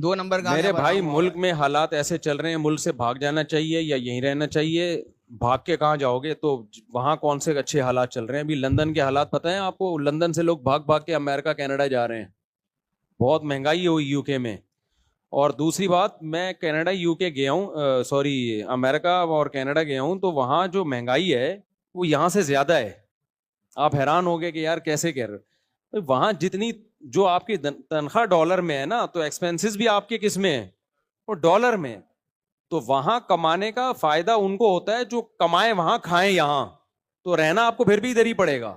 دو number کا میرے بھائی ملک میں حالات ایسے چل رہے ہیں, ملک سے بھاگ جانا چاہیے یا یہیں رہنا چاہیے؟ بھاگ کے کہاں جاؤ گے؟ تو وہاں کون سے اچھے حالات چل رہے ہیں؟ ابھی لندن کے حالات پتہ ہیں آپ کو؟ لندن سے لوگ بھاگ بھاگ کے امریکہ کینیڈا جا رہے ہیں, بہت مہنگائی ہوئی یو کے میں. اور دوسری بات, میں کینیڈا یو کے گیا ہوں, سوری امریکہ اور کینیڈا گیا ہوں, تو وہاں جو مہنگائی ہے وہ یہاں سے زیادہ ہے. آپ حیران ہو گئے کہ یار کیسے کہہ رہے؟ وہاں جتنی جو آپ کی تنخواہ ڈالر میں ہے نا, تو ایکسپینسز بھی آپ کے کس میں ہیں؟ وہ ڈالر میں. تو وہاں کمانے کا فائدہ ان کو ہوتا ہے جو کمائے وہاں کھائیں یہاں, تو رہنا آپ کو پھر بھی ادھر ہی پڑے گا.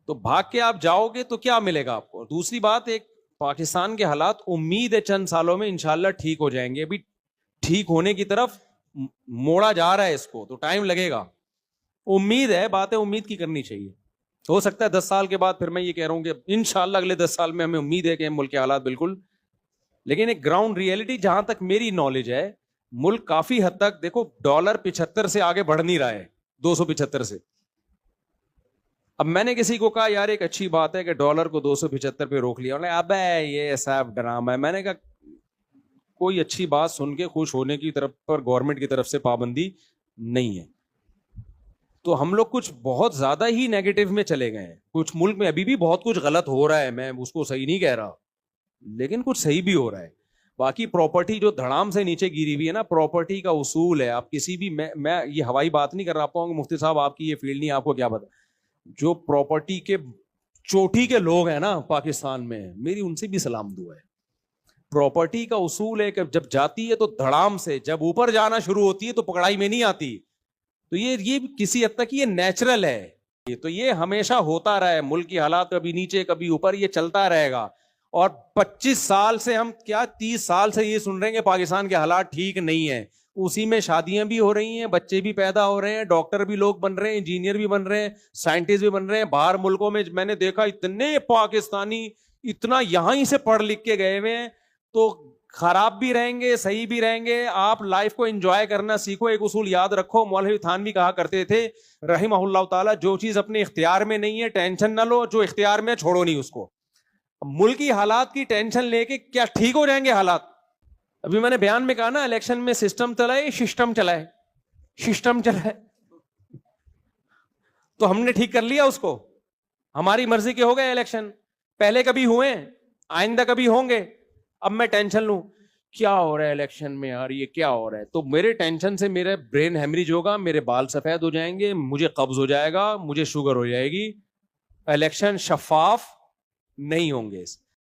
تو بھاگ کے آپ جاؤ گے تو کیا ملے گا آپ کو؟ دوسری بات, ایک پاکستان کے حالات امید ہے چند سالوں میں انشاءاللہ ٹھیک ہو جائیں گے. ابھی ٹھیک ہونے کی طرف موڑا جا رہا ہے اس کو, تو ٹائم لگے گا. امید ہے, باتیں امید کی کرنی چاہیے. ہو سکتا ہے 10 سال کے بعد پھر میں یہ کہہ رہا ہوں کہ انشاءاللہ اگلے 10 سال میں ہمیں امید ہے کہ ملک کے حالات بالکل, لیکن ایک گراؤنڈ ریئلٹی جہاں تک میری نالج ہے, ملک کافی حد تک دیکھو ڈالر 75 سے آگے بڑھ نہیں رہا ہے, 275 سے. اب میں نے کسی کو کہا یار ایک اچھی بات ہے کہ ڈالر کو 275 پہ روک لیا, اب یہ صاحب ڈرامہ ہے. میں نے کہا کوئی اچھی بات سن کے خوش ہونے کی طرف پر گورنمنٹ کی طرف سے پابندی نہیں ہے. تو ہم لوگ کچھ بہت زیادہ ہی نیگیٹو میں چلے گئے ہیں. کچھ ملک میں ابھی بھی بہت کچھ غلط ہو رہا ہے, میں اس کو صحیح نہیں کہہ رہا, لیکن کچھ صحیح بھی ہو رہا ہے. باقی پراپرٹی جو دھڑام سے نیچے گری ہوئی ہے نا, پراپرٹی کا اصول ہے. آپ کسی بھی, میں یہ ہوائی بات نہیں کر رہا, آپ کو مفتی صاحب آپ کی یہ فیلڈ نہیں, آپ کو کیا پتا. جو پراپرٹی کے چوٹی کے لوگ ہیں نا پاکستان میں, میری ان سے بھی سلام دعا ہے. پراپرٹی کا اصول ہے کہ جب جاتی ہے تو دھڑام سے, جب اوپر جانا شروع ہوتی ہے تو پکڑائی میں نہیں آتی. تو یہ کسی حد تک یہ نیچرل ہے. تو یہ ہمیشہ ہوتا رہا ہے, ملک کی حالات کبھی نیچے کبھی اوپر, یہ چلتا رہے گا. اور 25 سال سے ہم کیا 30 سال سے یہ سن رہے ہیں کہ پاکستان کے حالات ٹھیک نہیں ہیں. اسی میں شادیاں بھی ہو رہی ہیں, بچے بھی پیدا ہو رہے ہیں, ڈاکٹر بھی لوگ بن رہے ہیں, انجینئر بھی بن رہے ہیں, سائنٹسٹ بھی بن رہے ہیں. باہر ملکوں میں میں نے دیکھا اتنے پاکستانی اتنا یہاں ہی سے پڑھ لکھ کے گئے ہوئے ہیں. تو خراب بھی رہیں گے, صحیح بھی رہیں گے. آپ لائف کو انجوائے کرنا سیکھو. ایک اصول یاد رکھو, مولوی تھانوی کہا کرتے تھے رحمہ اللہ تعالیٰ, جو چیز اپنے اختیار میں نہیں ہے ٹینشن نہ لو, جو اختیار میں چھوڑو نہیں اس کو. ملکی حالات کی ٹینشن لے کے کیا ٹھیک ہو جائیں گے حالات؟ ابھی میں نے بیان میں کہا نا, الیکشن میں سسٹم چلائے, سسٹم چلائے, سسٹم چلائے, تو ہم نے ٹھیک کر لیا اس کو. ہماری مرضی کے ہو گئے الیکشن, پہلے کبھی ہوئے, آئندہ کبھی ہوں گے. اب میں ٹینشن لوں کیا ہو رہا ہے الیکشن میں یار, یہ کیا ہو رہا ہے, تو میرے ٹینشن سے میرے برین ہیمریج ہوگا, میرے بال سفید ہو جائیں گے, مجھے قبض ہو جائے گا, مجھے شوگر ہو جائے گی. الیکشن شفاف نہیں ہوں گے.